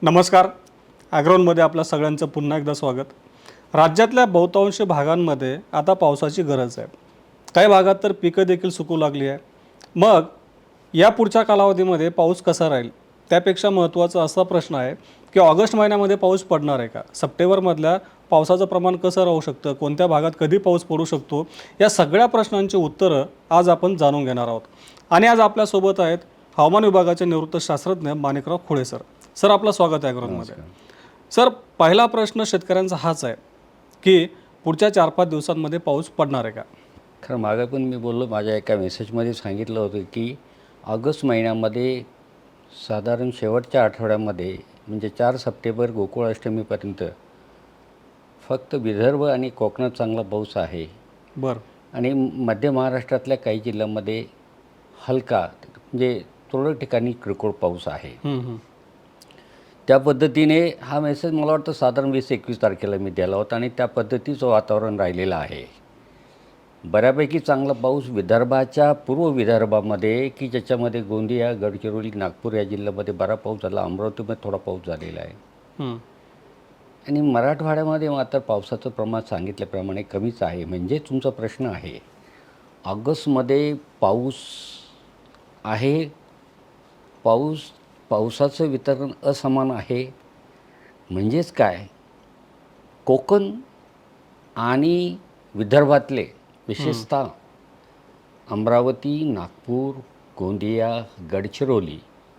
नमस्कार. ॲग्रोनमध्ये आपल्या सगळ्यांचं पुन्हा एकदा स्वागत. राज्यातल्या बहुतांश भागांमध्ये आता पावसाची गरज आहे. काही भागात तर पिकं देखील सुकू लागली आहे. मग या पुढच्या कालावधीमध्ये पाऊस कसा राहील? त्यापेक्षा महत्त्वाचा असा प्रश्न आहे की ऑगस्ट महिन्यामध्ये पाऊस पडणार आहे का? सप्टेंबरमधल्या पावसाचं प्रमाण कसं राहू शकतं? कोणत्या भागात कधी पाऊस पडू शकतो? या सगळ्या प्रश्नांची उत्तरं आज आपण जाणून घेणार आहोत. आणि आज आपल्यासोबत आहेत हवामान विभागाचे निवृत्त शास्त्रज्ञ माणिकराव खुळे सर. सर, आपलं स्वागत आहे ॲग्रोनमध्ये. सर, पहिला प्रश्न शेतकऱ्यांचा हाच आहे की पुढच्या 4-5 दिवसांमध्ये पाऊस पडणार आहे का? खरं मागं पण मी बोललो, माझ्या एका मेसेजमध्ये सांगितलं होतं की ऑगस्ट महिन्यामध्ये साधारण शेवटच्या आठवड्यामध्ये म्हणजे 4 सप्टेंबर गोकुळाष्टमीपर्यंत फक्त विदर्भ आणि कोकणात चांगला पाऊस आहे. बरं. आणि मध्य महाराष्ट्रातल्या काही जिल्ह्यांमध्ये हलका म्हणजे तुरळक ठिकाणी किरकोळ पाऊस आहे. त्या पद्धतीने हा मेसेज मला वाटतं साधारण 20-21 तारखेला मी दिला होता आणि त्या पद्धतीचं वातावरण राहिलेलं आहे. बऱ्यापैकी चांगला पाऊस विदर्भाच्या पूर्व विदर्भामध्ये की ज्याच्यामध्ये गोंदिया, गडचिरोली, नागपूर या जिल्ह्यामध्ये बरा पाऊस झाला. अमरावतीमध्ये थोडा पाऊस झालेला आहे. आणि मराठवाड्यामध्ये मात्र पावसाचं प्रमाण सांगितल्याप्रमाणे कमीच आहे. म्हणजे तुमचा प्रश्न आहे ऑगस्टमध्ये पाऊस आहे, पावसाचं वितरण असमान आहे. म्हणजेच काय, कोकण आणि विदर्भातले विशेषतः अमरावती, नागपूर, गोंदिया, गडचिरोली,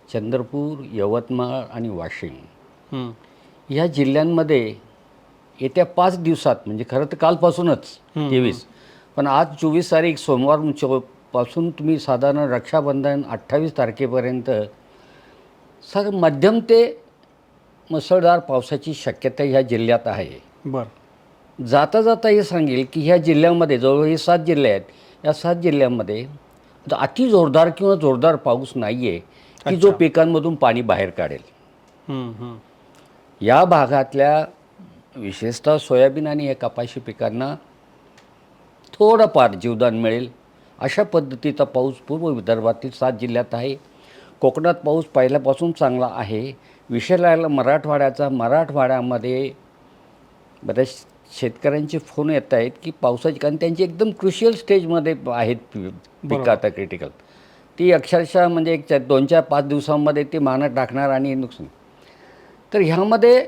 चंद्रपूर, यवतमाळ आणि वाशिम या जिल्ह्यांमध्ये येत्या 5 दिवसात म्हणजे खरं तर कालपासूनच 23, पण आज 24 तारीख सोमवार पासून तुम्ही साधारण रक्षाबंधन 28 तारखेपर्यंत सर मध्यम ते मुसळधार पावसाची शक्यता ह्या जिल्ह्यात आहे. बरं. जाता जाता हे सांगेल की ह्या जिल्ह्यामध्ये जवळ हे 7 जिल्हे आहेत. या 7 जिल्ह्यांमध्ये अति जोरदार किंवा जोरदार पाऊस नाही आहे की जो पिकांमधून पाणी बाहेर काढेल. या भागातल्या विशेषतः सोयाबीन आणि या कपाशी पिकांना थोडंफार जीवदान मिळेल अशा पद्धतीचा पाऊस पूर्व विदर्भातील 7 जिल्ह्यात आहे. कोकणात पाऊस पहिल्यापासून चांगला आहे. विषय राहिला मराठवाड्याचा. मराठवाड्यामध्ये बऱ्याच शेतकऱ्यांचे फोन येत आहेत की पावसाची, कारण त्यांची एकदम क्रुशियल स्टेजमध्ये आहेत पिकं आता क्रिटिकल. ती अक्षरशः म्हणजे एक 2-4-5 दिवसांमध्ये ती मानत टाकणार आणि नुकसान. तर ह्यामध्ये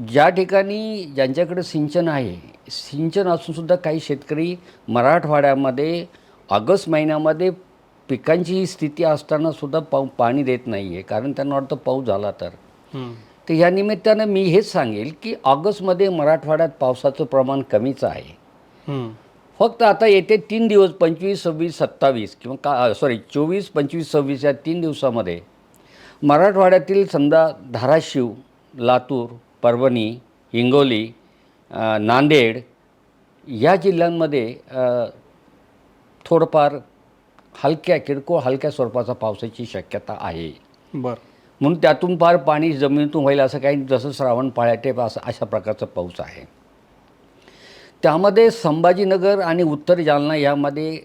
ज्या ठिकाणी ज्यांच्याकडे सिंचन आहे, सिंचन असूनसुद्धा काही शेतकरी मराठवाड्यामध्ये ऑगस्ट महिन्यामध्ये पिकांची ही स्थिती असतानासुद्धा पाणी देत नाही आहे, कारण त्यांना वाटतं पाऊस झाला तर. तर या निमित्तानं मी हेच सांगेल की ऑगस्टमध्ये मराठवाड्यात पावसाचं प्रमाण कमीच आहे. फक्त आता येते 3 दिवस 25, 26, 27 किंवा 24, 25, 26 या 3 दिवसामध्ये मराठवाड्यातील समजा धाराशिव, लातूर, परभणी, हिंगोली, नांदेड या जिल्ह्यांमध्ये थोडंफार किरकोळ हलक्या स्वरूपाचा पावसाची शक्यता आहे. बरं. म्हणून त्यातून फार पाणी जमिनीतून होईल असं काही, जसं श्रावण पाळ्याटे अशा प्रकारचा पाऊस आहे. त्यामध्ये संभाजीनगर आणि उत्तर जालना यामध्ये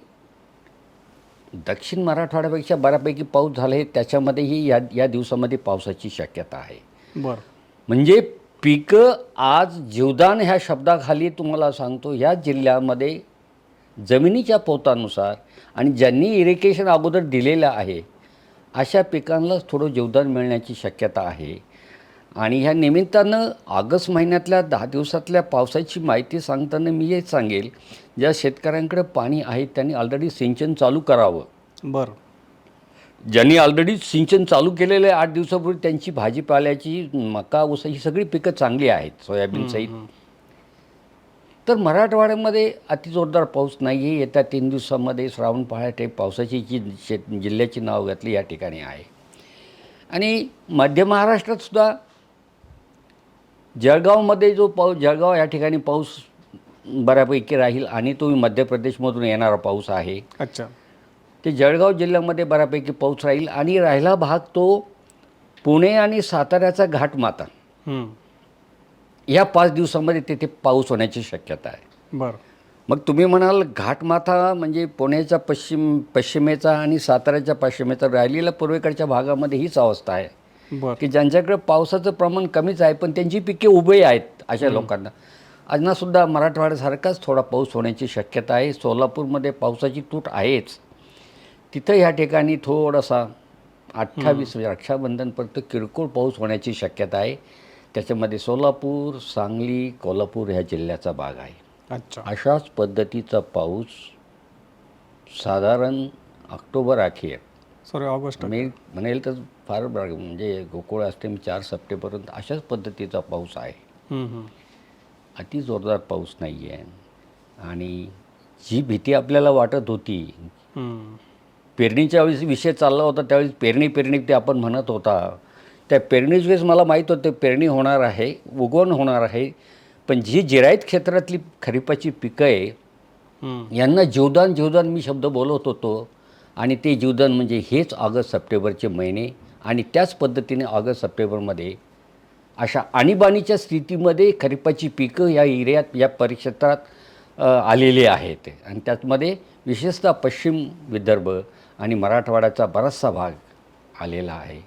दक्षिण मराठवाड्यापेक्षा बऱ्यापैकी पाऊस झाला आहे. त्याच्यामध्येही या दिवसामध्ये पावसाची शक्यता आहे. बरं. म्हणजे पिकं आज जीवदान ह्या शब्दाखाली तुम्हाला सांगतो, ह्या जिल्ह्यामध्ये जमिनीच्या पोतानुसार आणि ज्यांनी इरिगेशन अगोदर दिलेलं आहे अशा पिकांनाच थोडं जीवदान मिळण्याची शक्यता आहे. आणि ह्या निमित्तानं ऑगस्ट महिन्यातल्या 10 दिवसातल्या पावसाची माहिती सांगताना मी हेच सांगेल, ज्या शेतकऱ्यांकडे पाणी आहे त्यांनी ऑलरेडी सिंचन चालू करावं. बरं. ज्यांनी ऑलरेडी सिंचन चालू केलेलं आहे 8 दिवसापूर्वी, त्यांची भाजीपाल्याची, मका, ऊस ही सगळी पिकं चांगली आहेत, सोयाबीन सहित. तर मराठवाड्यामध्ये अतिजोरदार पाऊस नाही आहे. येत्या 3 दिवसामध्ये श्रावण पाळ्याटे पावसाची जी जिल्ह्याची नाव घातली या ठिकाणी आहे. आणि मध्य महाराष्ट्रात सुद्धा जळगावमध्ये जळगाव या ठिकाणी पाऊस बऱ्यापैकी राहील आणि तो मध्य प्रदेशमधून येणारा पाऊस आहे. अच्छा. ते जळगाव जिल्ह्यामध्ये बऱ्यापैकी पाऊस राहील. आणि राहिला भाग तो पुणे आणि साताऱ्याचा घाटमाथा, या 5 दिवसामध्ये तिथे पाऊस होण्याची शक्यता आहे. बरं. मग तुम्ही म्हणाल घाटमाथा म्हणजे पुण्याच्या पश्चिमेचा आणि साताऱ्याच्या पश्चिमेचा राहिलेल्या पूर्वेकडच्या भागामध्ये हीच अवस्था आहे. बरं. की ज्यांच्याकडे पावसाचं प्रमाण कमीच आहे पण त्यांची पिके उभे आहेत अशा लोकांना अजूनसुद्धा मराठवाड्यासारखाच थोडा पाऊस होण्याची शक्यता आहे. सोलापूरमध्ये पावसाची तूट आहेच. तिथं ह्या ठिकाणी थोडासा 28 रक्षाबंधनपर्यंत किरकोळ पाऊस होण्याची शक्यता आहे. त्याच्यामध्ये सोलापूर, सांगली, कोल्हापूर ह्या जिल्ह्याचा भाग आहे. अच्छा. अशाच पद्धतीचा पाऊस साधारण ऑक्टोबर अखेर सॉरी ऑगस्ट. मी म्हणेल तर फार म्हणजे गोकुळ अष्टमी 4 सप्टेंबरपर्यंत अशाच पद्धतीचा पाऊस आहे. अति जोरदार पाऊस नाही आहे. आणि जी भीती आपल्याला वाटत होती पेरणीच्या वेळेस विषय चालला होता त्यावेळेस पेरणी ते आपण म्हणत होता. त्या पेरणीच्या वेळेस मला माहीत होतं पेरणी होणार आहे, उगवण होणार आहे. पण जी जिरायत क्षेत्रातली खरीपाची पिकं आहे यांना जीवदान मी शब्द बोलत होतो. आणि ते जीवदान म्हणजे हेच ऑगस्ट सप्टेंबरचे महिने. आणि त्याच पद्धतीने ऑगस्ट सप्टेंबरमध्ये अशा आणीबाणीच्या स्थितीमध्ये खरीपाची पिकं या एरियात या परिक्षेत्रात आलेली आहेत. आणि त्यामध्ये विशेषतः पश्चिम विदर्भ आणि मराठवाड्याचा बराचसा भाग आलेला आहे.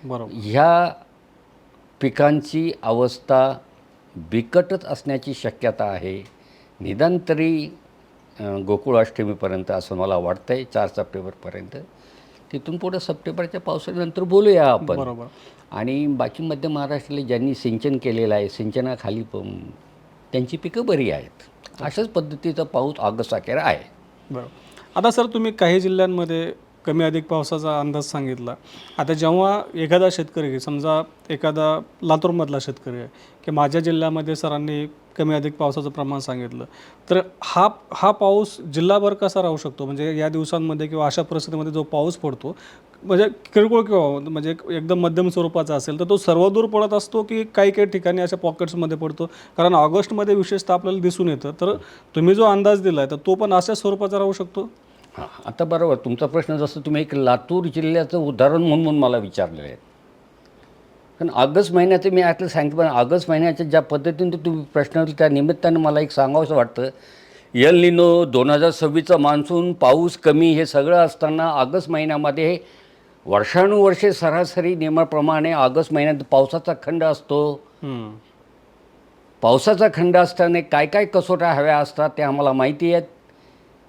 बरोबर. ह्या पिकांची अवस्था बिकटच असण्याची शक्यता आहे. निदान तरी गोकुळाष्टमीपर्यंत असं मला वाटतं आहे 4 सप्टेंबरपर्यंत. तिथून पुढे सप्टेंबरच्या पावसाळ्यानंतर बोलूया आपण. बरोबर. आणि बाकी मध्य महाराष्ट्राला ज्यांनी सिंचन केलेलं आहे सिंचनाखाली त्यांची पिकं बरी आहेत. अशाच पद्धतीचा पाऊस ऑगस्ट अखेर आहे. बरोबर. आता सर तुम्ही काही जिल्ह्यांमध्ये कमी अधिक पावसाचा अंदाज सांगितला. आता जेव्हा एखादा शेतकरी समजा एखादा लातूरमधला शेतकरी आहे की माझ्या जिल्ह्यामध्ये सरांनी कमी अधिक पावसाचं प्रमाण सांगितलं तर हा पाऊस जिल्हाभर कसा राहू शकतो? म्हणजे या दिवसांमध्ये किंवा अशा परिस्थितीमध्ये जो पाऊस पडतो म्हणजे किरकोळ किंवा म्हणजे एकदम मध्यम स्वरूपाचा असेल तर तो सर्वदूर पडत असतो की काही ठिकाणी अशा पॉकेट्समध्ये पडतो? कारण ऑगस्टमध्ये विशेषतः आपल्याला दिसून येतं. तर तुम्ही जो अंदाज दिला आहे तर तो पण अशाच स्वरूपाचा राहू शकतो? हां, आता बरोबर तुमचा प्रश्न जसं तुम्ही एक लातूर जिल्ह्याचं उदाहरण म्हणून मला विचारलेलं आहे. कारण ऑगस्ट महिन्याचं मी आतलं सांगितलं पण ऑगस्ट महिन्याच्या ज्या पद्धतीने तुम्ही प्रश्न त्या निमित्तानं मला एक सांगावंसं वाटतं. एल निनो 2026चा मान्सून पाऊस कमी हे सगळं असताना ऑगस्ट महिन्यामध्ये वर्षानुवर्षे सरासरी नियमाप्रमाणे ऑगस्ट महिन्यात पावसाचा खंड असतो. पावसाचा खंड असताना काय कसोट्या हव्या असतात ते आम्हाला माहिती आहेत.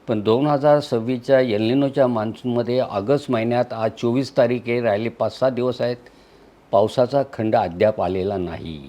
पण 2026च्या एल निनोच्या मान्सूनमध्ये ऑगस्ट महिन्यात आज 24 तारीख आहे, राहिले 5-6 दिवस आहेत, पावसाचा खंड अद्याप आलेला नाही.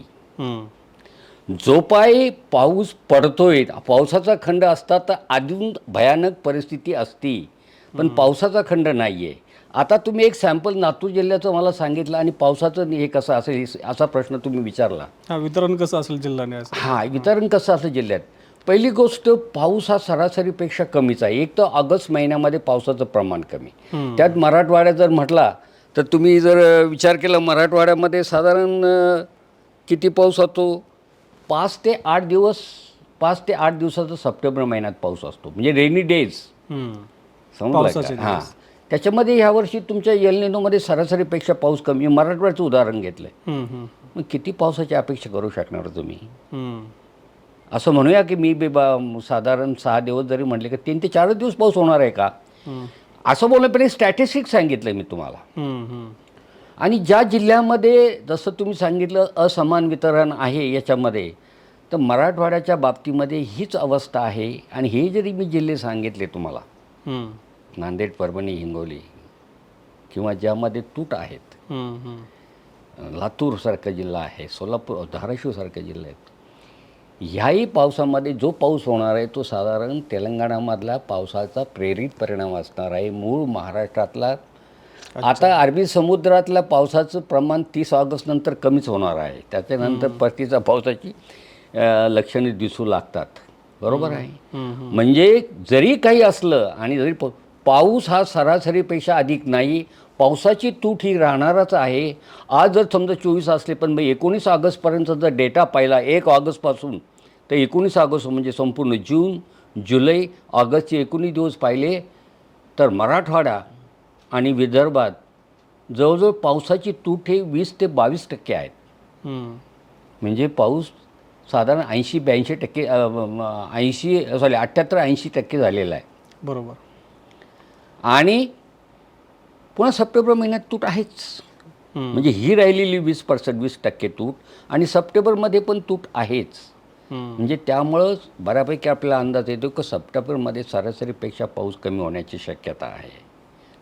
जो पाऊस पडतोय पावसाचा खंड असता तर अजून भयानक परिस्थिती असती. पण पावसाचा खंड नाही आहे. आता तुम्ही एक सॅम्पल लातूर जिल्ह्याचं मला सांगितलं आणि पावसाचं हे कसं असेल असा प्रश्न तुम्ही विचारला. वितरण कसं असेल जिल्ह्याने? हां, वितरण कसं असेल जिल्ह्यात? पहिली गोष्ट पाऊस हा सरासरीपेक्षा कमीच आहे. एक तर ऑगस्ट महिन्यामध्ये पावसाचं प्रमाण कमी. त्यात मराठवाड्यात जर म्हटला तर तुम्ही जर विचार केला मराठवाड्यामध्ये साधारण किती पाऊस होतो? 5 ते 8 दिवसाचा सप्टेंबर महिन्यात पाऊस असतो. म्हणजे रेनी डेज समजलं का? हां, त्याच्यामध्ये ह्यावर्षी तुमच्या एल निनोमध्ये सरासरीपेक्षा पाऊस कमी. मराठवाड्याचं उदाहरण घेतलं आहे. मग किती पावसाची अपेक्षा करू शकणार तुम्ही? असं म्हणूया की मी साधारण 6 दिवस जरी म्हटले की 3 ते 4 दिवस पाऊस होणार आहे का असं बोलण्यापर्यंत स्टॅटिस्टिक्स सांगितलं मी तुम्हाला. आणि ज्या जिल्ह्यामध्ये जसं तुम्ही सांगितलं असमान वितरण आहे याच्यामध्ये तर मराठवाड्याच्या बाबतीमध्ये हीच अवस्था आहे. आणि हे जरी मी जिल्हे सांगितले तुम्हाला नांदेड, परभणी, हिंगोली किंवा ज्यामध्ये तूट आहेत, लातूरसारखा जिल्हा आहे, सोलापूर, धाराशिवसारखे जिल्हे आहेत, ह्याही पावसामध्ये जो पाऊस होणार आहे तो साधारण तेलंगणामधला पावसाचा प्रेरित परिणाम असणार आहे. मूळ महाराष्ट्रातला आता अरबी समुद्रातल्या पावसाचं प्रमाण 30 ऑगस्ट नंतर कमीच होणार आहे. त्याच्यानंतर परतीचा पावसाची लक्षणे दिसू लागतात. बरोबर आहे. म्हणजे जरी काही असलं आणि जरी पाऊस हा सरासरीपेक्षा अधिक नाही, पावसाची तूट ही राहणारच आहे. आज जर समजा 24 असले पण 19 ऑगस्टपर्यंत जर डेटा पाहिला 1 ऑगस्टपासून तर 19 ऑगस्ट म्हणजे संपूर्ण जून, जुलै, ऑगस्टचे 19 दिवस पाहिले तर मराठवाडा आणि विदर्भात जवळजवळ पावसाची तूट हे 20 ते 22% आहेत. म्हणजे पाऊस साधारण 80-82% 78-80% झालेला आहे. बरोबर. आणि पुन्हा सप्टेंबर महिन्यात तूट आहेच. म्हणजे ही राहिलेली 20% तूट आणि सप्टेंबरमध्ये पण तूट आहेच. म्हणजे त्यामुळं बऱ्यापैकी आपल्याला अंदाज येतो की सप्टेंबरमध्ये सरासरीपेक्षा पाऊस कमी होण्याची शक्यता आहे.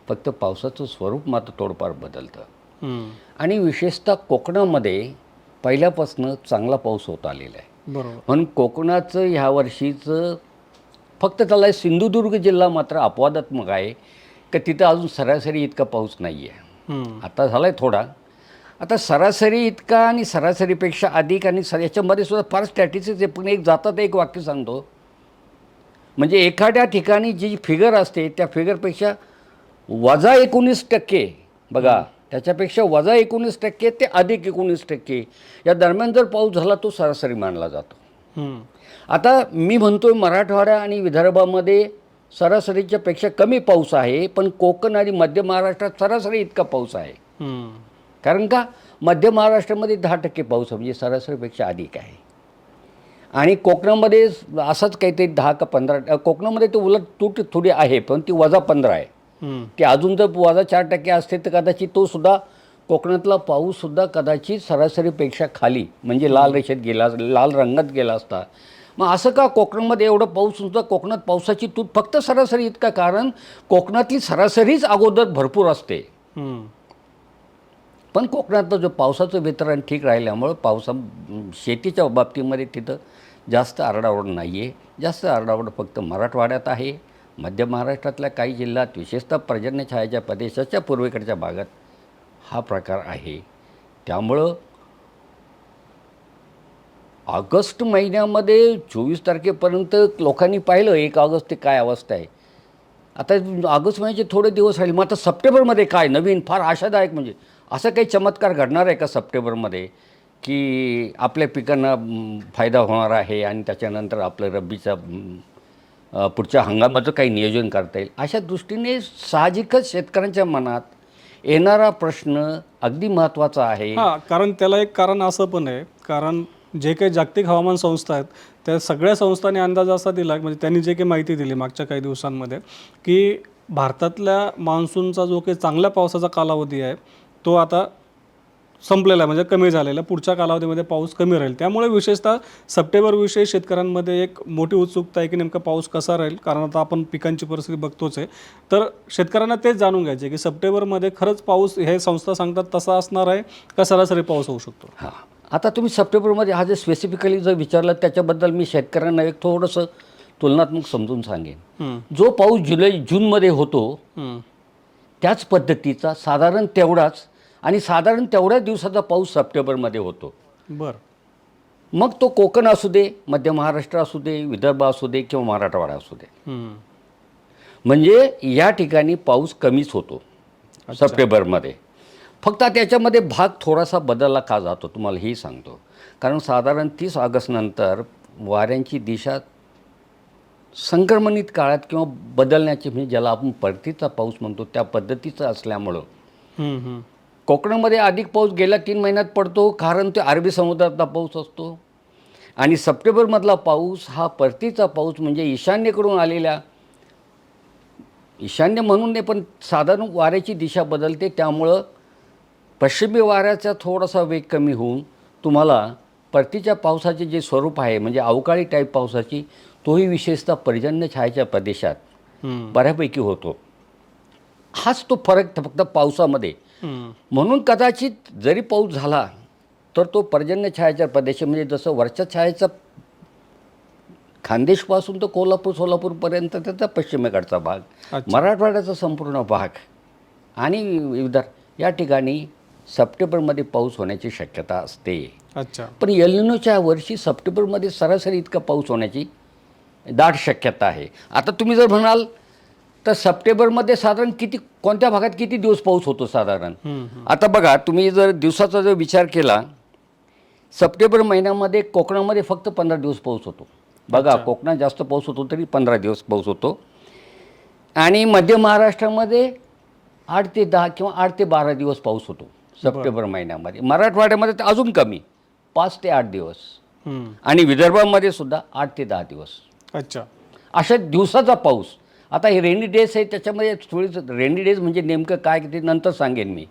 फक्त पावसाचं स्वरूप मात्र थोडंफार बदलतं. आणि विशेषतः कोकणामध्ये पहिल्यापासून चांगला पाऊस होत आलेला आहे. बरोबर. म्हणून कोकणाचं ह्या वर्षीचं फक्त त्याला सिंधुदुर्ग जिल्हा मात्र अपवादात्मक आहे की तिथं अजून सरासरी इतका पाऊस नाही आहे. आता झाला आहे थोडा. आता सरासरी इतका आणि सरासरीपेक्षा अधिक आणि याच्यामध्ये सुद्धा फार स्टॅटिस्टिक्स आहे. पण एक जातात एक वाक्य सांगतो. म्हणजे एखाद्या ठिकाणी जी फिगर असते त्या फिगरपेक्षा -19% बघा, त्याच्यापेक्षा -19% ते अधिक 19% या दरम्यान जर पाऊस झाला तो सरासरी मानला जातो. आता मी म्हणतोय मराठवाडा आणि विदर्भामध्ये सरासरीच्या पेक्षा कमी पाऊस आहे, पण कोकण आणि मध्य महाराष्ट्रात सरासरी इतका पाऊस आहे. कारण का मध्य महाराष्ट्रामध्ये 10% पाऊस आहे, म्हणजे सरासरीपेक्षा अधिक आहे. आणि कोकणामध्ये असंच काहीतरी 10 का 15, कोकणामध्ये ते उलट तूट थोडी आहे पण ती -15 आहे. की अजून जर -4% असते तर कदाचित तो सुद्धा कोकणातला पाऊससुद्धा कदाचित सरासरीपेक्षा खाली म्हणजे लाल रेषेत गेला, लाल रंगात गेला असता. मग असं का कोकणामध्ये एवढं पाऊससुद्धा, कोकणात पावसाची तूट फक्त सरासरी इतका? कारण कोकणातली सरासरीच अगोदर भरपूर असते. पण कोकणातलं जो पावसाचं वितरण ठीक राहिल्यामुळं शेतीच्या बाबतीमध्ये तिथं जास्त आरडाओरड नाही आहे. जास्त आरडाओरड फक्त मराठवाड्यात आहे, मध्य महाराष्ट्रातल्या काही जिल्ह्यात, विशेषतः पर्जन्य छायाच्या प्रदेशाच्या पूर्वेकडच्या भागात हा प्रकार आहे. त्यामुळं ऑगस्ट महिन्यामध्ये 24 तारखेपर्यंत लोकांनी पाहिलं 1 ऑगस्ट ते काय अवस्था आहे. आता ऑगस्ट महिन्याचे थोडे दिवस राहिले. मग आता सप्टेंबरमध्ये काय नवीन फार आशादायक, म्हणजे असं काही चमत्कार घडणार आहे का सप्टेंबरमध्ये की आपल्या पिकांना फायदा होणार आहे आणि त्याच्यानंतर आपलं रब्बीचा पुढच्या हंगामाचं काही नियोजन करता येईल? अशा दृष्टीने साहजिकच शेतकऱ्यांच्या मनात येणारा प्रश्न अगदी महत्त्वाचा आहे. कारण त्याला एक कारण असं पण आहे, कारण जे काही जागतिक हवामान संस्था आहेत त्या सगळ्या संस्थांनी अंदाज असा दिला, म्हणजे त्यांनी जे काही माहिती दिली मागच्या काही दिवसांमध्ये, की भारतातल्या मान्सूनचा जो काही चांगल्या पावसाचा कालावधी आहे तो आता संपलेला आहे, म्हणजे कमी झालेला. पुढच्या कालावधीमध्ये पाऊस कमी राहील. त्यामुळे विशेषतः सप्टेंबरविषयी शेतकऱ्यांमध्ये एक मोठी उत्सुकता आहे की नेमका पाऊस कसा राहील, कारण आता आपण पिकांची परिस्थिती बघतोच आहे. तर शेतकऱ्यांना तेच जाणून घ्यायचे की सप्टेंबरमध्ये खरंच पाऊस हे संस्था सांगतात तसा असणार आहे का सरासरी पाऊस होऊ शकतो? आता तुम्ही सप्टेंबरमध्ये हा जे स्पेसिफिकली जर विचारलं त्याच्याबद्दल मी शेतकऱ्यांना एक थोडंसं तुलनात्मक समजून सांगेन. जो पाऊस जूनमध्ये होतो त्याच पद्धतीचा साधारण तेवढाच आणि साधारण तेवढ्याच दिवसाचा पाऊस सप्टेंबरमध्ये होतो. मग तो कोकण असू दे, मध्य महाराष्ट्र असू दे, विदर्भ असू दे किंवा मराठवाडा असू दे, म्हणजे या ठिकाणी पाऊस कमीच होतो सप्टेंबरमध्ये. फक्त त्याच्यामध्ये भाग थोडासा बदलला का जातो तुम्हाला हेही सांगतो. कारण साधारण 30 ऑगस्टनंतर वाऱ्यांची दिशा संक्रमणित काळात किंवा बदलण्याची, म्हणजे ज्याला आपण परतीचा पाऊस म्हणतो त्या पद्धतीचं असल्यामुळं कोकणामध्ये अधिक पाऊस गेल्या 3 महिन्यात पडतो, कारण ते अरबी समुद्रातला पाऊस असतो. आणि सप्टेंबरमधला पाऊस हा परतीचा पाऊस म्हणजे ईशान्येकडून आलेल्या, ईशान्य म्हणून नाही पण साधारण वाऱ्याची दिशा बदलते, त्यामुळं पश्चिमी वाऱ्याचा थोडासा वेग कमी होऊन तुम्हाला परतीच्या पावसाचे जे स्वरूप आहे म्हणजे अवकाळी टाईप पावसाची, तोही विशेषतः पर्जन्य छायेच्या प्रदेशात बऱ्यापैकी होतो. हाच तो फरक फक्त पावसामध्ये. म्हणून कदाचित जरी पाऊस झाला तर तो पर्जन्य छायेच्या प्रदेश, म्हणजे जसं वरच्या छायेचा खानदेशपासून तर सोलापूरपर्यंत त्याचा पश्चिमेकडचा भाग, मराठवाड्याचा संपूर्ण भाग आणि विदर्भ, या ठिकाणी सप्टेंबरमध्ये पाऊस होण्याची शक्यता असते. पण एल निनोच्या वर्षी सप्टेंबरमध्ये सरासरी इतका पाऊस होण्याची दाट शक्यता आहे. आता तुम्ही जर म्हणाल तर सप्टेंबरमध्ये साधारण कोणत्या भागात किती दिवस पाऊस होतो साधारण? आता बघा, तुम्ही जर दिवसाचा जर विचार केला, सप्टेंबर महिन्यामध्ये कोकणामध्ये फक्त 15 दिवस पाऊस होतो. बघा, कोकणात जास्त पाऊस होतो तरी 15 दिवस पाऊस होतो. आणि मध्य महाराष्ट्रामध्ये 8 ते 10 किंवा 8 ते 12 दिवस पाऊस होतो सप्टेंबर महिन्यामध्ये. मराठवाड्यामध्ये तर अजून कमी, 5 ते 8 दिवस. आणि विदर्भामध्ये सुद्धा 8 ते 10 दिवस. अशा दिवसाचा पाऊस. आता हे रेनी डेज आहे, त्याच्यामध्ये थोडी रेनी डेज म्हणजे नेमकं काय ते नंतर सांगेन मी.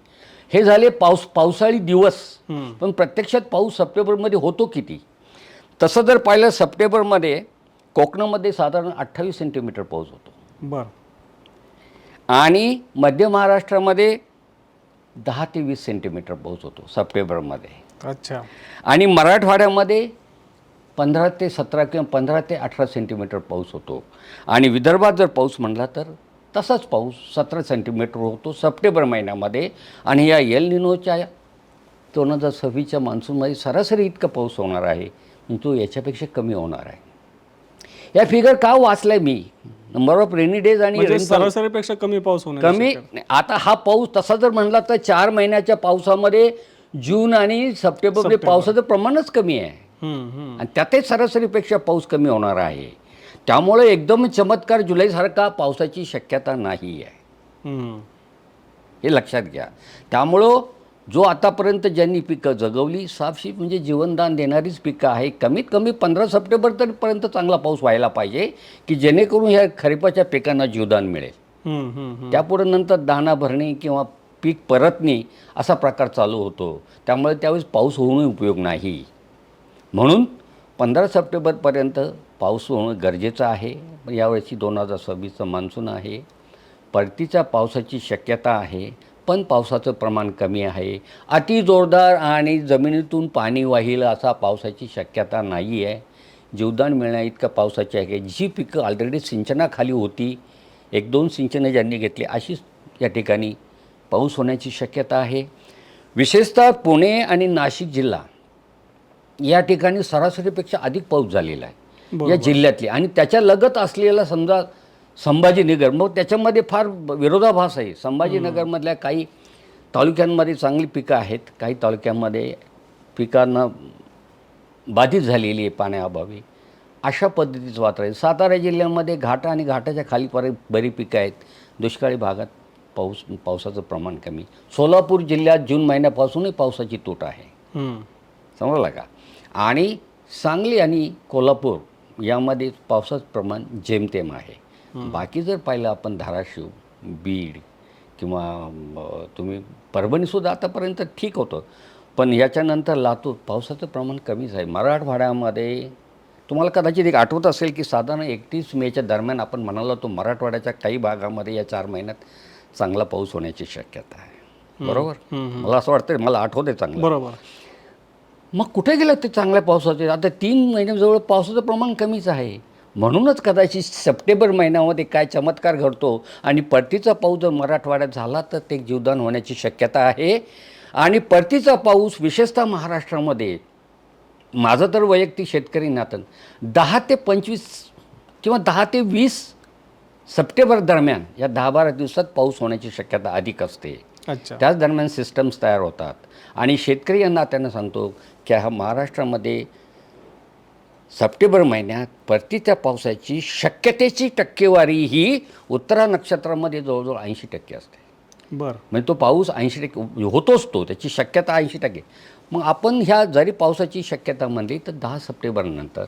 हे झाले पावसाळी दिवस. पण प्रत्यक्षात पाऊस सप्टेंबरमध्ये होतो किती? तसं जर पाहिलं सप्टेंबरमध्ये कोकणामध्ये साधारण 28 सेंटीमीटर पाऊस होतो. बरं. आणि मध्य महाराष्ट्रामध्ये 10 ते 20 सेंटीमीटर पाऊस होतो सप्टेंबरमध्ये. अच्छा. आणि मराठवाड्यामध्ये 15 ते 17 किंवा 15 ते 18 सेंटीमीटर पाऊस होतो. आणि विदर्भात जर पाऊस म्हणला तर तसाच पाऊस 17 सेंटीमीटर होतो सप्टेंबर महिन्यामध्ये. आणि या एल निनोच्या 2026च्या मान्सूनमध्ये सरासरी इतका पाऊस होणार आहे, तो याच्यापेक्षा कमी होणार आहे. या फिगर का वाचलाय मी? नंबर ऑफ रेनी डेज आणि म्हणजे सरासरीपेक्षा कमी पाऊस होणार. कमी. आता हा पाऊस तसा जर म्हणला तर 4 महिन्याच्या पावसामध्ये जून आणि सप्टेंबर पावसाचं प्रमाणच कमी आहे. आणि त्यातही सरासरीपेक्षा पाऊस कमी होणार आहे. त्यामुळे एकदम चमत्कार जुलैसारखा पावसाची शक्यता नाही आहे, हे लक्षात घ्या. त्यामुळं जो आतापर्यंत ज्यांनी पिकं जगवली साफशी म्हणजे जीवनदान देणारीच पिकं आहे. कमीत कमी 15 सप्टेंबर तरीपर्यंत चांगला पाऊस व्हायला पाहिजे की जेणेकरून ह्या खरीपाच्या पिकांना जीवदान मिळेल. त्यापुढे नंतर दाणा भरणे किंवा पीक परतणे असा प्रकार चालू होतो. त्यामुळे त्यावेळेस पाऊस होऊनही उपयोग नाही. म्हणून 15 सप्टेंबरपर्यंत पाऊस होणं गरजेचं आहे. यावर्षी 2026चं मान्सून आहे. परतीच्या पावसाची शक्यता आहे, पण पावसाचं प्रमाण कमी आहे. अति जोरदार आणि जमिनीतून पाणी वाहील असा पावसाची शक्यता नाही आहे. जीवदान मिळण्या इतका पावसाची आहे. जी पिकं ऑलरेडी सिंचनाखाली होती, 1-2 सिंचनं ज्यांनी घेतली अशीच या ठिकाणी पाऊस होण्याची शक्यता आहे. विशेषतः पुणे आणि नाशिक जिल्हा या ठिकाणी सरासरीपेक्षा अधिक पाऊस झालेला आहे या जिल्ह्यातली. आणि त्याच्या लगत असलेला समजा संभाजीनगर, मग त्याच्यामध्ये फार विरोधाभास आहे. संभाजीनगरमधल्या काही तालुक्यांमध्ये चांगली पिकं आहेत, काही तालुक्यांमध्ये पिकांना बाधित झालेली आहे पाण्याअभावी. अशा पद्धतीचं वातावरण आहे. सातारा जिल्ह्यामध्ये घाट आणि घाटाच्या खाली बरी पिकं आहेत. दुष्काळी भागात पावसाचं प्रमाण कमी. सोलापूर जिल्ह्यात जून महिन्यापासूनही पावसाची तूट आहे, समजलं का? आणि सांगली आणि कोल्हापूर यामध्ये पावसाचं प्रमाण जेमतेम आहे. बाकी जर पाहिलं आपण धाराशिव, बीड किंवा तुम्ही परभणीसुद्धा आतापर्यंत ठीक होतं, पण याच्यानंतर लातूर पावसाचं प्रमाण कमीच आहे. मराठवाड्यामध्ये तुम्हाला कदाचित एक आठवत असेल की साधारण 31 मेच्या दरम्यान आपण म्हणालो तो मराठवाड्याच्या काही भागामध्ये या 4 महिन्यात चांगला पाऊस होण्याची शक्यता आहे. बरोबर? मला असं वाटतं, मला आठवतं चांगलं. बरोबर. मग कुठे गेलं ते चांगल्या पावसाचे? आता 3 महिन्याजवळ पावसाचं प्रमाण कमीच आहे. म्हणूनच कदाचित सप्टेंबर महिन्यामध्ये काय चमत्कार घडतो आणि परतीचा पाऊस जर मराठवाड्यात झाला तर ते जीवदान होण्याची शक्यता आहे. आणि परतीचा पाऊस विशेषतः महाराष्ट्रामध्ये, माझं तर वैयक्तिक शेतकरी नातं 10 ते 25 किंवा 10 ते 20 सप्टेंबर दरम्यान या 10-12 दिवसात पाऊस होण्याची शक्यता अधिक असते. त्याच दरम्यान सिस्टम्स तयार होतात. आणि शेतकरी यांना त्यांना सांगतो की हा महाराष्ट्रामध्ये सप्टेंबर महिन्यात परतीच्या पावसाची शक्यतेची टक्केवारी ही उत्तरा नक्षत्रामध्ये जवळजवळ 80% असते. बरं. म्हणजे तो पाऊस 80% होतोच, तो त्याची शक्यता 80%. मग आपण ह्या जरी पावसाची शक्यता म्हणली तर 10 सप्टेंबरनंतर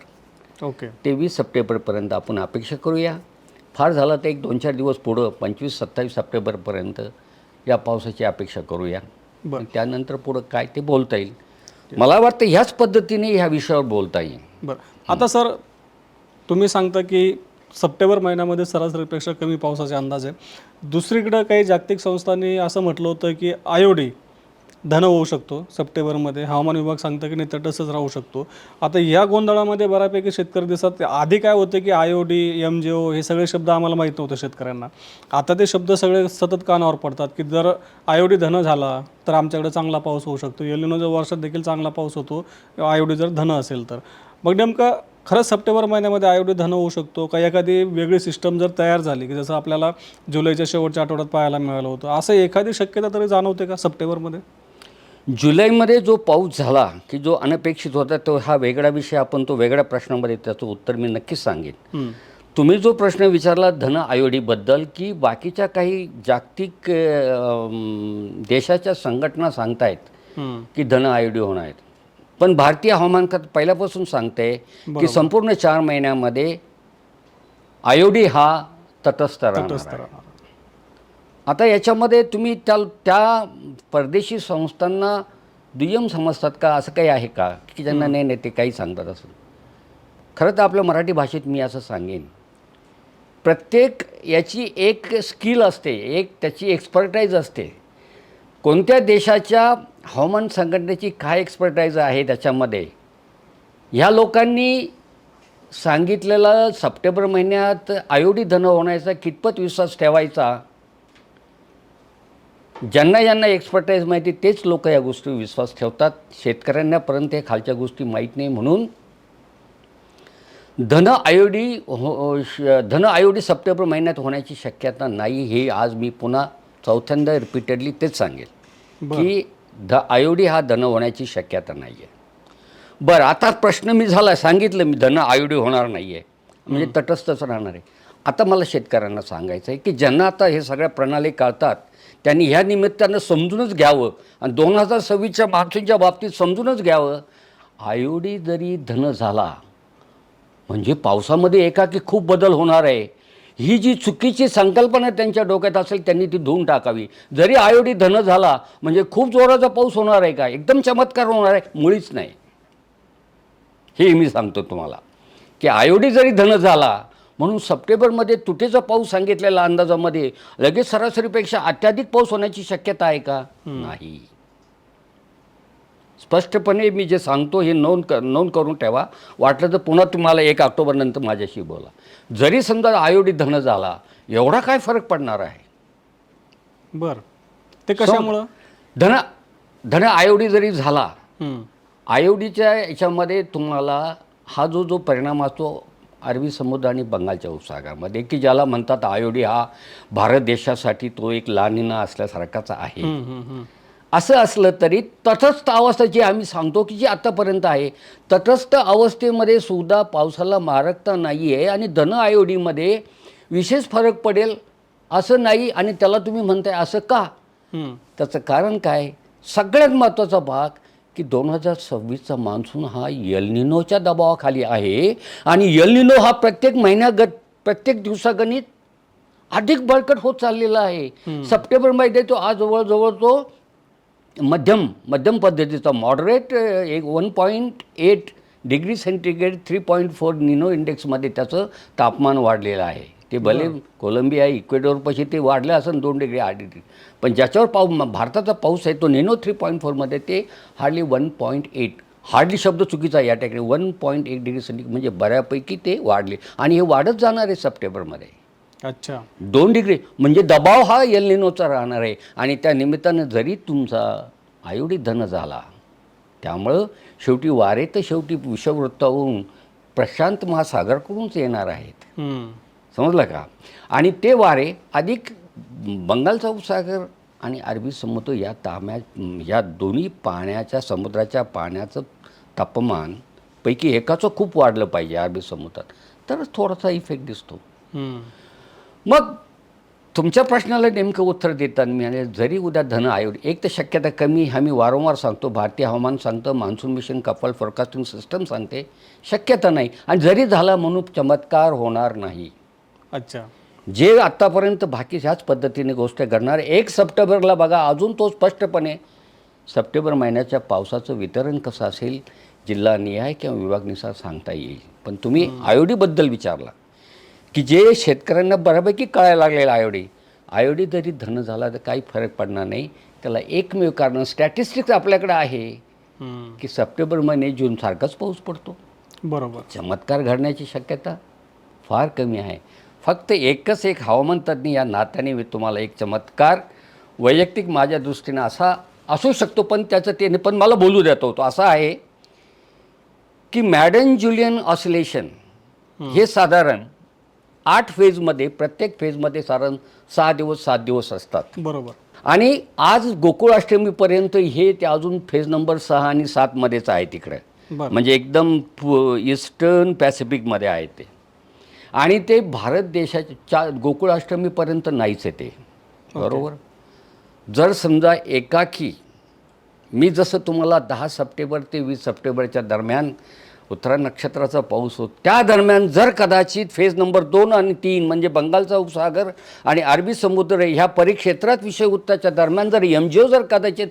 ते 20 सप्टेंबरपर्यंत आपण अपेक्षा करूया. फार झालं तर 1-2-4 दिवस पुढं 25-27 सप्टेंबरपर्यंत या पावसाची अपेक्षा करूया. त्यानंतर पुढं काय ते बोलता येईल. मला वाटतं ह्याच पद्धतीने ह्या विषयावर बोलता येईल. बरं. आता सर तुम्ही सांगता की सप्टेंबर महिन्यामध्ये सरासरीपेक्षा कमी पावसाचे अंदाज आहे. दुसरीकडं काही जागतिक संस्थांनी असं म्हटलं होतं की आयोडी धन होऊ शकतो सप्टेंबरमध्ये. हवामान विभाग सांगतं की नाही तटस्थच राहू शकतो. आता या गोंधळामध्ये बऱ्यापैकी शेतकरी दिसतात. आधी काय होतं की IOD, MJO हे सगळे शब्द आम्हाला माहीत नव्हते शेतकऱ्यांना. आता ते शब्द सगळे सतत कानावर पडतात की जर IOD धन झाला तर आमच्याकडे चांगला पाऊस होऊ शकतो. एल निनोच्या वर्षात देखील चांगला पाऊस होतो IOD जर धन असेल तर. मग नेमकं खरंच सप्टेंबर महिन्यामध्ये IOD धन होऊ शकतो का? एखादी वेगळी सिस्टम जर तयार झाली की जसं आपल्याला जुलैच्या शेवटच्या आठवड्यात पाहायला मिळालं होतं, असं एखादी शक्यता तरी जाणवते का सप्टेंबरमध्ये? जुलैमध्ये जो पाऊस झाला की जो अनपेक्षित होता तो हा वेगळा विषय. आपण तो वेगळ्या प्रश्नामध्ये त्याचं उत्तर मी नक्कीच सांगेन. तुम्ही जो प्रश्न विचारला धन IODबद्दल की बाकीच्या काही जागतिक देशाच्या संघटना सांगतायत की धन IOD होणार आहेत, पण भारतीय हवामान खातं पहिल्यापासून सांगते की संपूर्ण 4 महिन्यामध्ये IOD हा तटस्थ राहणार. आता याच्यामध्ये तुम्ही त्या परदेशी संस्थांना दुय्यम समजतात का, असं काही आहे का की ज्यांना नाही ते काही सांगतात असं? खरं तर आपल्या मराठी भाषेत मी असं सांगेन, प्रत्येक याची एक स्किल असते, एक त्याची एक्सपर्टाईज असते. कोणत्या देशाच्या हवामान संघटनेची काय एक्सपर्टाईज आहे त्याच्यामध्ये, ह्या लोकांनी सांगितलेला सप्टेंबर महिन्यात आयोडी धन होण्याचा कितपत विश्वास ठेवायचा, ज्यांना एक्सपर्टाईज माहिती तेच लोक या गोष्टीवर विश्वास ठेवतात. शेतकऱ्यांनापर्यंत हे खालच्या गोष्टी माहीत नाही. म्हणून धन आयोडी सप्टेंबर महिन्यात होण्याची शक्यता नाही. हे आज मी पुन्हा चौथ्यांदा रिपीटेडली तेच सांगेल की आयोडी हा धन होण्याची शक्यता नाही आहे. बरं, आता प्रश्न मी झाला, सांगितलं मी धन आयोडी होणार नाही आहे, म्हणजे तटस्थच राहणार आहे. आता मला शेतकऱ्यांना सांगायचं आहे की ज्यांना आता हे सगळ्या प्रणाली कळतात त्यांनी ह्या निमित्तानं समजूनच घ्यावं आणि 2026च्या मान्सूनच्या बाबतीत समजूनच घ्यावं, आयोडी जरी धन झाला म्हणजे पावसामध्ये एकाकी खूप बदल होणार आहे. ही जी चुकीची संकल्पना त्यांच्या डोक्यात असेल त्यांनी ती धुवून टाकावी. जरी आयोडी धन झाला म्हणजे खूप जोराचा पाऊस होणार आहे का, एकदम चमत्कार होणार आहे, मुळीच नाही. हे मी सांगतो तुम्हाला की आयोडी जरी धन झाला म्हणून सप्टेंबरमध्ये तुटीचा पाऊस सांगितलेल्या अंदाजामध्ये लगेच सरासरीपेक्षा अत्याधिक पाऊस होण्याची शक्यता आहे का? नाही. स्पष्टपणे मी जे सांगतो हे नोंद करून ठेवा. वाटलं तर पुन्हा तुम्हाला 1 ऑक्टोबरनंतर माझ्याशी बोला. जरी समजा आयोडी धन झाला, एवढा काय फरक पडणार आहे? बरं, ते कशामुळं? धन आयोडी जरी झाला, आयोडीच्या याच्यामध्ये तुम्हाला हा जो परिणाम असतो अरबी समुद्र आणि बंगालच्या उपसागरामध्ये, की ज्याला म्हणतात आयोडी हा भारत देशासाठी तो एक लानिना असल्यासारखाच आहे. असं असलं तरी तटस्थ अवस्था जी आम्ही सांगतो की जी आत्तापर्यंत आहे, तटस्थ अवस्थेमध्ये सुद्धा पावसाला मारकता नाही आहे आणि धन आयोडीमध्ये विशेष फरक पडेल असं नाही. आणि त्याला तुम्ही म्हणताय असं का? त्याचं कारण काय? सगळ्यात महत्त्वाचा भाग की 2026चा मान्सून हा एल निनोच्या दबावाखाली आहे आणि एल निनो हा प्रत्येक दिवसागणित अधिक बळकट होत चाललेला आहे. सप्टेंबरमध्ये तो आज जवळजवळ तो मध्यम पद्धतीचा मॉडरेट 1.8 डिग्री सेंटीग्रेड 3.4 निनो इंडेक्समध्ये त्याचं तापमान वाढलेलं आहे. ते भले कोलंबिया इक्वेडोरपाशी ते वाढलं असेल 2 डिग्री 8 डिग्री, पण ज्याच्यावर भारताचा पाऊस आहे तो निनो 3.4मध्ये ते हार्डली 1.8, हार्डली शब्द चुकीचा आहे या ठिकाणी, 1.8 डिग्री सेंटीग्रेड म्हणजे बऱ्यापैकी ते वाढले आणि हे वाढत जाणार आहे सप्टेंबरमध्ये. अच्छा, 2 डिग्री म्हणजे दबाव हा एल निनोचा राहणार आहे. आणि त्या निमित्तानं जरी तुमचा आयोडी धन झाला, त्यामुळं शेवटी वारे तर शेवटी विषुववृत्तावरून प्रशांत महासागराकडूनच येणार आहेत. समजलं का? आणि ते वारे अधिक बंगालचा उपसागर आणि अरबी समुद्र या दोन्ही समुद्राच्या पाण्याचं तापमान पैकी एकाचं खूप वाढलं पाहिजे अरबी समुद्रात, तरच थोडासा इफेक्ट दिसतो. मग तुमच्या प्रश्नाला नेमकं उत्तर देताना मी जरी उद्या धन आयोडी, एक तर शक्यता कमी, आम्ही वारंवार सांगतो, भारतीय हवामान सांगतं, monsoon mission couple forecasting system सांगते, शक्यता नाही. आणि जरी झाला म्हणून चमत्कार होणार नाही. अच्छा, जे आत्तापर्यंत बाकी ह्याच पद्धतीने गोष्ट घडणार. 1 सप्टेंबरला बघा, अजून तो स्पष्टपणे सप्टेंबर महिन्याच्या पावसाचं वितरण कसं असेल जिल्हानिहाय किंवा विभागनिहाय सांगता येईल. पण तुम्ही आयोडीबद्दल विचारला की जे शेतकऱ्यांना बऱ्यापैकी कळायला लागलेलं आयोडी जरी धन झाला तर काही फरक पडणार नाही. त्याला एकमेव कारण स्टॅटिस्टिक्स आपल्याकडे आहे की सप्टेंबर महिने जूनसारखाच पाऊस पडतो. बरोबर, चमत्कार घडण्याची शक्यता फार कमी आहे. फक्त एक हवामान तज्ज्ञ या नात्याने मी तुम्हाला एक चमत्कार वैयक्तिक माझ्या दृष्टीनं असा असू शकतो, पण त्याचं ते नाही, पण मला बोलू देतो. तो असा आहे की मॅडन जुलियन ऑसिलेशन हे साधारण 8 फेजमध्ये, प्रत्येक फेजमध्ये साधारण 7 दिवस असतात. बरोबर. आणि आज गोकुळाष्टमीपर्यंत हे ते अजून फेज नंबर 6 आणि 7मध्येच आहे तिकडे, म्हणजे एकदम ईस्टर्न पॅसिफिकमध्ये आहे ते. आणि ते भारत देशाच्या गोकुळाष्टमीपर्यंत नाहीच आहे ते. बरोबर. जर समजा एकाकी मी जसं तुम्हाला 10 सप्टेंबर ते 20 सप्टेंबरच्या दरम्यान उत्तरा नक्षत्राचा पाऊस होतो त्या दरम्यान जर कदाचित फेज नंबर 2 आणि 3 म्हणजे बंगालचा उपसागर आणि अरबी समुद्र ह्या परिक्षेत्रात विषुववृत्ताच्या दरम्यान जर MGO जर कदाचित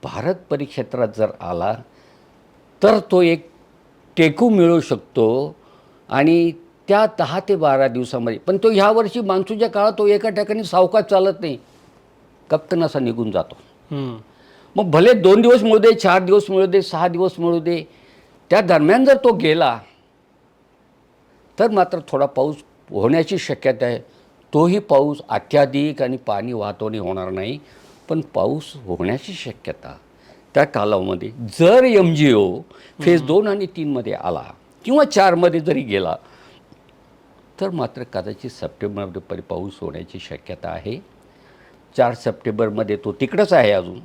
भारत परिक्षेत्रात जर आला तर तो एक टेकू मिळू शकतो आणि त्या 10 ते 12 दिवसामध्ये. पण तो ह्या वर्षी मान्सूनच्या काळात तो एका ठिकाणी सावकाश चालत नाही, कप्तन असा निघून जातो. मग भले 2 दिवस मिळू दे, 4 दिवस मिळू दे, 6 दिवस मिळू दे, त्या दरम्यान जर तो गेला तर मात्र थोडा पाऊस होण्याची शक्यता आहे. तोही पाऊस अत्याधिक आणि पाणी वाहतोनी होणार नाही, पण पाऊस होण्याची शक्यता त्या कालावधीमध्ये जर MGO फेज 2 आणि 3 मध्ये आला किंवा 4 मध्ये जरी गेला तर मात्र कदाचित सप्टेंबरमध्ये पाऊस होण्याची शक्यता आहे. 4 सप्टेंबरमध्ये तो तिकडंच आहे अजून.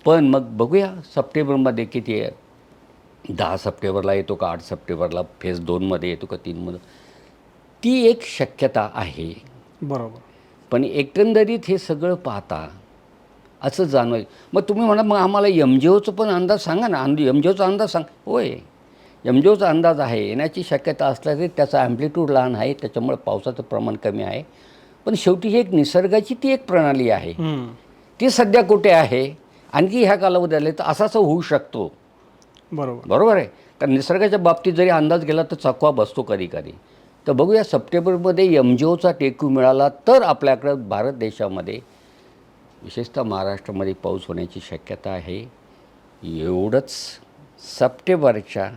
पण मग बघूया सप्टेंबरमध्ये किती आहे, 10 सप्टेंबरला येतो का 8 सप्टेंबरला फेज 2मध्ये येतो का 3मध्ये, ती एक शक्यता आहे. बरोबर. पण एकंदरीत हे सगळं पाहता असं जाणवलं. मग तुम्ही म्हणा मग आम्हाला MGOचं पण अंदाज सांगा ना, MGOचा अंदाज सांग. होय, MGOचा अंदाज आहे, येण्याची शक्यता असल्या तरी त्याचा ॲम्प्लिट्यूड लहान आहे, त्याच्यामुळे पावसाचं प्रमाण कमी आहे. पण शेवटी ही एक निसर्गाची ती एक प्रणाली आहे, ती सध्या कुठे आहे, आणखी ह्या कालावधी आले तर असाच होऊ शकतो. बरोबर आहे. कारण निसर्गाच्या बाबतीत जरी अंदाज गेला तर चकवा बसतो कधी कधी. तर बघूया सप्टेंबरमध्ये MGOचा टेकू मिळाला तर आपल्याकडं भारत देशामध्ये विशेषतः महाराष्ट्रामध्ये पाऊस होण्याची शक्यता आहे. एवढंच सप्टेंबरच्या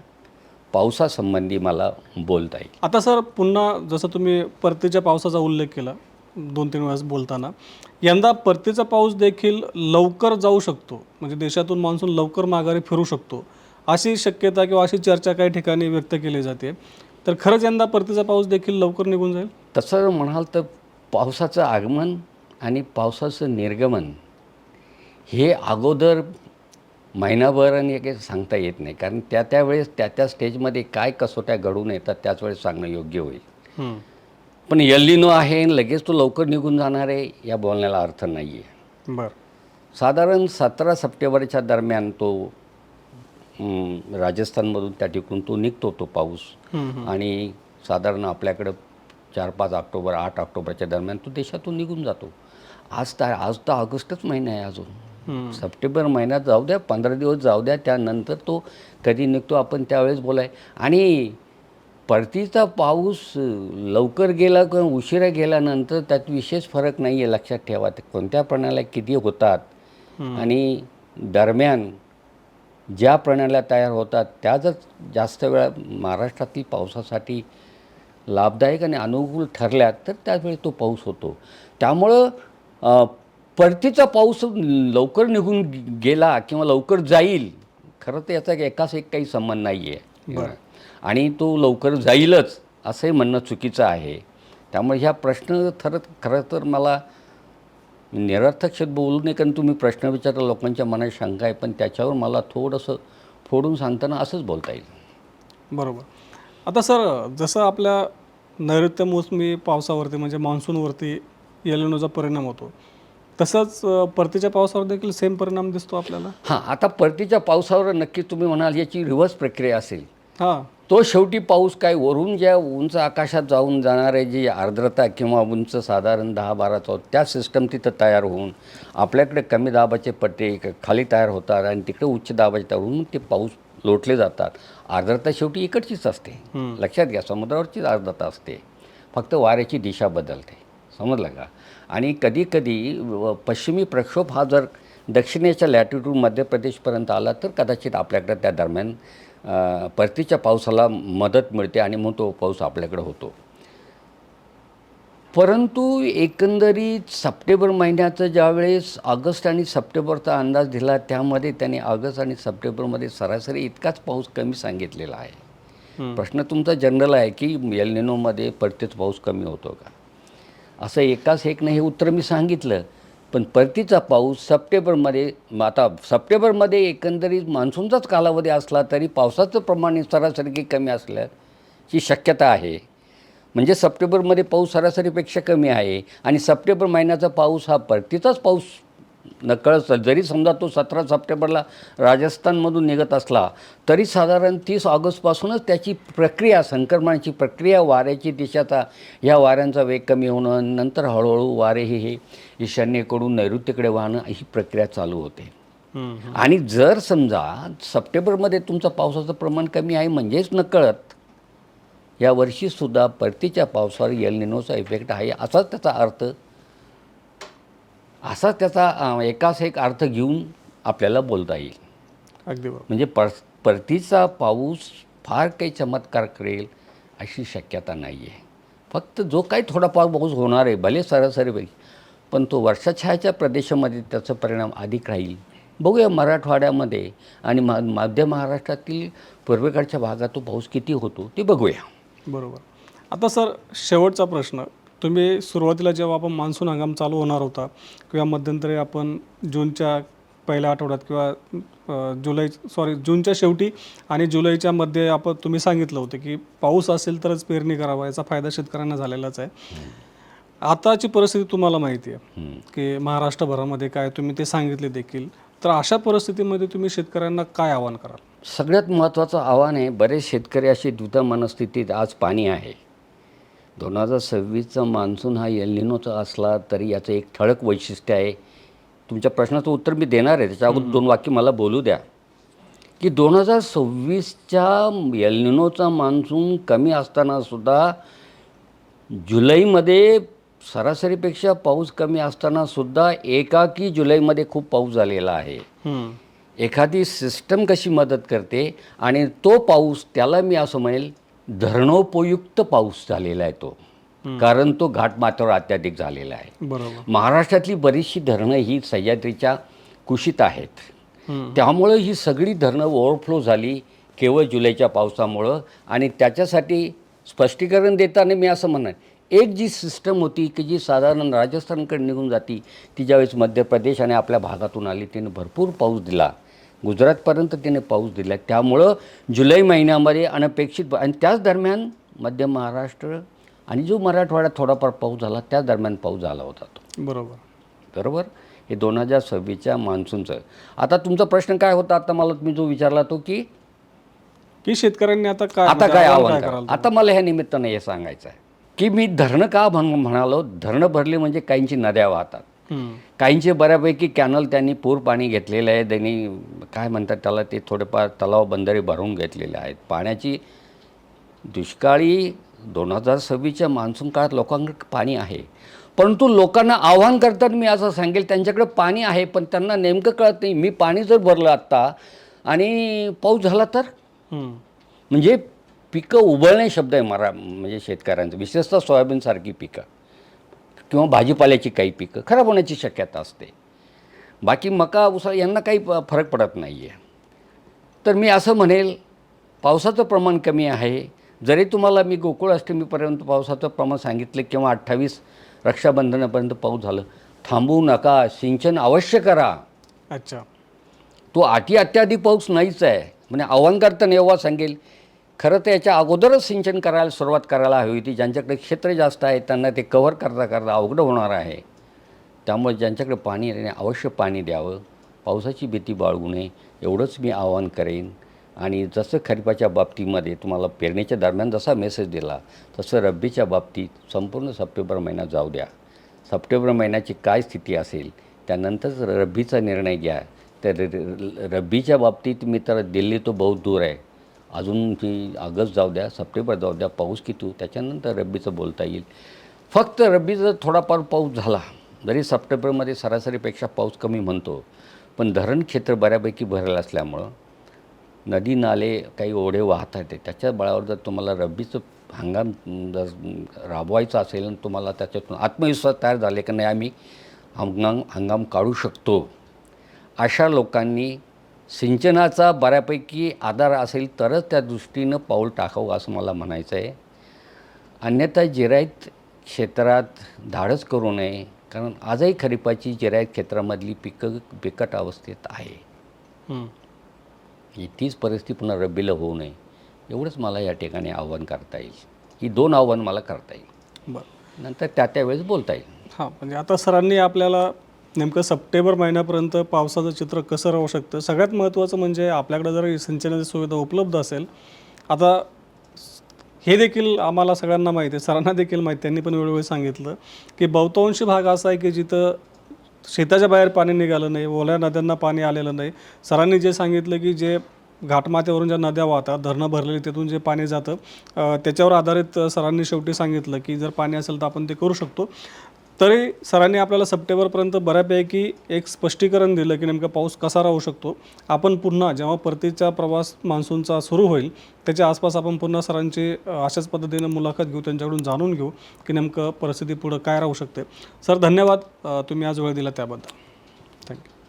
पावसासंबंधी मला बोलता येईल. आता सर पुन्हा जसं तुम्ही परतीच्या पावसाचा उल्लेख केला 2-3 वेळेस बोलताना, यंदा परतीचा पाऊस देखील लवकर जाऊ शकतो, म्हणजे देशातून मान्सून लवकर माघारी फिरू शकतो अशी शक्यता किंवा अशी चर्चा काही ठिकाणी व्यक्त केली जाते. तर खरंच यंदा परतीचा पाऊस देखील लवकर निघून जाईल? तसं म्हणाल तर पावसाचं आगमन आणि पावसाचं निर्गमन हे अगोदर महिनाभर आणि काही सांगता येत नाही. कारण त्यावेळेस त्या स्टेजमध्ये काय कसोट्या घडून येतात त्याच वेळेस सांगणं योग्य होईल. पण एल-निनो आहे लगेच तो लवकर निघून जाणार आहे या बोलण्याला अर्थ नाही आहे. बरं. साधारण 17 सप्टेंबरच्या दरम्यान तो राजस्थानमधून त्या ठिकाणून तो निघतो तो पाऊस आणि साधारण आपल्याकडं 4-5 ऑक्टोबर 8 ऑक्टोबरच्या दरम्यान तो देशातून निघून जातो. आज तर ऑगस्टच महिना आहे अजून. सप्टेंबर महिन्यात जाऊ द्या, 15 दिवस जाऊ द्या, त्यानंतर तो कधी निघतो आपण त्यावेळेस बोलाय. आणि परतीचा पाऊस लवकर गेला किंवा उशिरा गेल्यानंतर त्यात विशेष फरक नाही आहे, लक्षात ठेवा. ते कोणत्या प्रणाल्या किती होतात आणि दरम्यान ज्या प्रणाल्या तयार होतात त्या जर जास्त वेळा महाराष्ट्रातील पावसासाठी लाभदायक आणि अनुकूल ठरल्या तर त्यावेळी तो पाऊस होतो. त्यामुळं परतीचा पाऊस लवकर निघून गेला किंवा लवकर जाईल, खरं तर याचा एकाच एक काही संबंध नाही आहे आणि तो लवकर जाईलच असंही म्हणणं चुकीचं आहे. त्यामुळे ह्या प्रश्न खरं तर मला निरर्थक शब्द बोलू नये, कारण तुम्ही प्रश्न विचारता लोकांच्या मनात शंका आहे, पण त्याच्यावर मला थोडंसं फोडून सांगताना असंच बोलता येईल. बरोबर. आता सर जसं आपल्या नैऋत्य मोसमी पावसावरती म्हणजे मान्सूनवरती एल-निनोचा परिणाम होतो, तसंच परतीच्या पावसावर देखील सेम परिणाम दिसतो आपल्याला? हां, आता परतीच्या पावसावर नक्की तुम्ही म्हणाल याची रिव्हर्स प्रक्रिया असेल. हां, तो शेवटी पाऊस काय वरून ज्या उंच आकाशात जाऊन जाणारे जी आर्द्रता किंवा उंच साधारण 10-12 त्या सिस्टम तिथं तयार होऊन आपल्याकडे कमी दाबाचे पट्टे खाली तयार होतात आणि तिकडे उच्च दाबाचे तयार होऊन ते पाऊस लोटले जातात. आर्द्रता शेवटी इकडचीच असते, लक्षात घ्या, समुद्रावरचीच आर्द्रता असते, फक्त वाऱ्याची दिशा बदलते, समजलं का. आणि कधीकधी पश्चिमी प्रक्षोभ हा जर दक्षिणेच्या लॅटिट्यूड मध्य प्रदेशपर्यंत आला तर कदाचित आपल्याकडे त्या दरम्यान परतीच्या पावसाला मदत मिळते आणि मग तो पाऊस आपल्याकडे होतो. परंतु एकंदरीत सप्टेंबर महिन्याचं ज्यावेळेस ऑगस्ट आणि सप्टेंबरचा अंदाज दिला त्यामध्ये त्याने ऑगस्ट आणि सप्टेंबरमध्ये सरासरी इतकाच पाऊस कमी सांगितलेला आहे. प्रश्न तुमचा जनरल आहे की एल-निनोमध्ये परतीचा पाऊस कमी होतो का, असं एकाच एक नाही हे उत्तर मी सांगितलं. पण परतीचा पाऊस सप्टेंबरमध्ये, आता सप्टेंबरमध्ये एकंदरीत मान्सूनचाच कालावधी असला तरी पावसाचं प्रमाण सरासरी कमी असल्याची शक्यता आहे. म्हणजे सप्टेंबरमध्ये पाऊस सरासरीपेक्षा कमी आहे आणि सप्टेंबर महिन्याचा पाऊस हा परतीचाच पाऊस नकळत. जरी समजा तो 17 सप्टेंबरला राजस्थानमधून निघत असला तरी साधारण 30 ऑगस्टपासूनच त्याची प्रक्रिया, संक्रमणाची प्रक्रिया, वाऱ्याची दिशाचा, ह्या वाऱ्यांचा वेग कमी होणं, नंतर हळूहळू वारे हे ईशान्येकडून नैऋत्येकडे वाहणं, ही प्रक्रिया चालू होते. आणि जर समजा सप्टेंबरमध्ये तुमचं पावसाचं प्रमाण कमी आहे म्हणजेच नकळत या वर्षीसुद्धा परतीच्या पावसावर एल निनोचा इफेक्ट आहे, असाच त्याचा अर्थ, असा त्याचा एकाच एक अर्थ घेऊन आपल्याला बोलता येईल. अगदी बरोबर. म्हणजे परतीचा पाऊस फार काही चमत्कार करेल अशी शक्यता नाही आहे. फक्त जो काही थोडाफार पाऊस होणार आहे, भले सरासरीपैकी, पण तो वर्षाछायाच्या प्रदेशामध्ये त्याचा परिणाम अधिक राहील. बघूया मराठवाड्यामध्ये आणि मध्य महाराष्ट्रातील पूर्वेकडच्या भागात तो पाऊस किती होतो ते बघूया. बरोबर. आता सर, शेवटचा प्रश्न. तुम्ही सुरुवातीला जेव्हा आपण मान्सून हंगाम चालू होणार होता किंवा मध्यंतरी आपण जूनच्या पहिल्या आठवड्यात किंवा जूनच्या शेवटी आणि जुलैच्या मध्ये तुम्ही सांगितलं होतं की पाऊस असेल तरच पेरणी करावा, याचा फायदा शेतकऱ्यांना झालेलाच आहे. आताची परिस्थिती तुम्हाला माहिती आहे की महाराष्ट्रभरामध्ये काय, तुम्ही ते सांगितले देखील. तर अशा परिस्थितीमध्ये तुम्ही शेतकऱ्यांना काय आवाहन कराल? सगळ्यात महत्त्वाचं आव्हान आहे, बरेच शेतकरी अशी द्विधा मनस्थितीत आज पाणी आहे. 2026चा मान्सून हा एल निनोचा असला तरी याचं एक ठळक वैशिष्ट्य आहे. तुमच्या प्रश्नाचं उत्तर मी देणार आहे, त्याच्या अगोदर 2 वाक्य मला बोलू द्या. की 2026च्या एल निनोचा मान्सून कमी असतानासुद्धा जुलैमध्ये सरासरीपेक्षा पाऊस कमी असतानासुद्धा एकाकी जुलैमध्ये खूप पाऊस झालेला आहे. एखादी सिस्टम कशी मदत करते आणि तो पाऊस, त्याला मी असं म्हणेल धरणोपयुक्त पाऊस झालेला आहे तो, कारण तो घाटमाथ्यावर अत्याधिक झालेला आहे. बरोबर. महाराष्ट्रातली बरीचशी धरणं ही सह्याद्रीच्या कुशीत आहेत, त्यामुळं ही सगळी धरणं ओव्हरफ्लो झाली केवळ जुलैच्या पावसामुळं. आणि त्याच्यासाठी स्पष्टीकरण देताना मी असं म्हणेन, एक जी सिस्टम होती की जी साधारण राजस्थानकडे निघून जाती, ती ज्यावेळेस मध्य प्रदेश आणि आपल्या भागातून आली, तिने भरपूर पाऊस दिला, गुजरातपर्यंत तिने पाऊस दिला. त्यामुळं जुलै महिन्यामध्ये अनपेक्षित, आणि त्याच दरम्यान मध्य महाराष्ट्र आणि जो मराठवाड्यात थोडाफार पाऊस झाला त्या दरम्यान पाऊस झाला होता तो. बरोबर. हे 2026च्या मान्सूनचं. आता तुमचा प्रश्न काय होता, आता मला तुम्ही जो विचारला तो की शेतकऱ्यांनी आता काय आव्हान कराल. आता मला ह्या निमित्तानं हे सांगायचं आहे की मी धरणं का म्हणालो, धरणं भरली म्हणजे काहींची नद्या वाहतात, काहींचे बऱ्यापैकी कॅनल त्यांनी पूर पाणी घेतलेलं आहे, त्यांनी काय म्हणतात त्याला, ते थोडेफार तलाव बंधारे भरून घेतलेले आहेत. पाण्याची दुष्काळी 2026च्या मान्सून काळात लोकांकडे पाणी आहे, परंतु लोकांना आव्हान करताना मी असं सांगेल, त्यांच्याकडे पाणी आहे पण त्यांना नेमकं कळत नाही. मी पाणी जर भरलं आत्ता आणि पाऊस झाला तर, म्हणजे पिकं उबळणे शब्द आहे म्हणजे शेतकऱ्यांचं, विशेषतः सोयाबीनसारखी पिकं किंवा भाजीपाल्याची काही पिकं खराब होण्याची शक्यता असते. बाकी मका, ऊसा यांना काही फरक पडत नाही आहे. तर मी असं म्हणेल, पावसाचं प्रमाण कमी आहे. जरी तुम्हाला मी गोकुळाष्टमीपर्यंत पावसाचं प्रमाण सांगितलं किंवा 28 रक्षाबंधनापर्यंत पाऊस झालं, थांबवू नका, सिंचन अवश्य करा. अच्छा. तो अत्याधिक पाऊस नाहीच आहे. म्हणजे आव्हान करताना एव्हा सांगेल, खरं तर याच्या अगोदरच सिंचन करायला सुरुवात करायला हवी होती. ज्यांच्याकडे क्षेत्र जास्त आहे त्यांना ते कव्हर करता अवघड होणार आहे. त्यामुळे ज्यांच्याकडे पाणी आहे अवश्य पाणी द्यावं, पावसाची भीती बाळगू नये, एवढंच मी आवाहन करेन. आणि जसं खरीपाच्या बाबतीमध्ये तुम्हाला पेरणीच्या दरम्यान जसा मेसेज दिला, तसं रब्बीच्या बाबतीत संपूर्ण सप्टेंबर महिना जाऊ द्या. सप्टेंबर महिन्याची काय स्थिती असेल त्यानंतरच रब्बीचा निर्णय घ्या. तर रब्बीच्या बाबतीत मी तर दिल्ली तो बहुत दूर आहे, अजून ती ऑगस्ट जाऊ द्या, सप्टेंबर जाऊ द्या, पाऊस किती त्याच्यानंतर रब्बीचं बोलता येईल. फक्त रब्बीचा थोडाफार पाऊस झाला, जरी सप्टेंबरमध्ये सरासरीपेक्षा पाऊस कमी म्हणतो, पण धरण क्षेत्र बऱ्यापैकी भरलं असल्यामुळं नदी नाले काही ओढे वाहत आहेत, त्याच्या बळावर जर तुम्हाला रब्बीचं हंगाम जर राबवायचा असेल आणि तुम्हाला त्याच्यातून आत्मविश्वास तयार झाले की नाही आम्ही हंगाम काढू शकतो, अशा लोकांनी सिंचनाचा बऱ्यापैकी आधार असेल तरच त्या दृष्टीनं पाऊल टाकावं असं मला म्हणायचं आहे. अन्यथा जिरायत क्षेत्रात धाडस करू नये, कारण आजही खरीपाची जिरायत क्षेत्रामधली पिकं बिकट अवस्थेत आहे. तीच परिस्थिती पुन्हा रब्बीला होऊ नये, एवढंच मला या ठिकाणी आव्हान करता येईल. ही 2 आव्हान मला करता येईल. बरं. नंतर त्या वेळेस बोलता येईल. हां, म्हणजे आता सरांनी आपल्याला नेमकं सप्टेंबर महिन्यापर्यंत पावसाचं चित्र कसं राहू शकतं. सगळ्यात महत्त्वाचं म्हणजे आपल्याकडे जर सिंचनाची सुविधा उपलब्ध असेल, आता हे देखील आम्हाला सगळ्यांना माहिती आहे, सरांना देखील माहिती, त्यांनी पण वेळोवेळी सांगितलं की बहुतांशी भाग असा आहे की जिथं शेताच्या बाहेर पाणी निघालं नाही, ओल्या नद्यांना पाणी आलेलं नाही. सरांनी जे सांगितलं की जे घाटमाथ्यावरून ज्या नद्या वाहतात, धरणं भरलेली, तिथून जे पाणी जातं, त्याच्यावर आधारित सरांनी शेवटी सांगितलं की जर पाणी असेल तर आपण ते करू शकतो. तरी सरांनी आपल्याला सप्टेंबरपर्यंत बऱ्यापैकी एक स्पष्टीकरण दिलं की नेमका पाऊस कसा राहू शकतो. आपण पुन्हा जेव्हा परतीचा प्रवास मान्सूनचा सुरू होईल त्याच्या आसपास आपण पुन्हा सरांची अशाच पद्धतीनं मुलाखत घेऊ, त्यांच्याकडून जाणून घेऊ की नेमकं परिस्थिती पुढं काय राहू शकते. सर धन्यवाद, तुम्ही आज वेळ दिला त्याबद्दल. थँक्यू.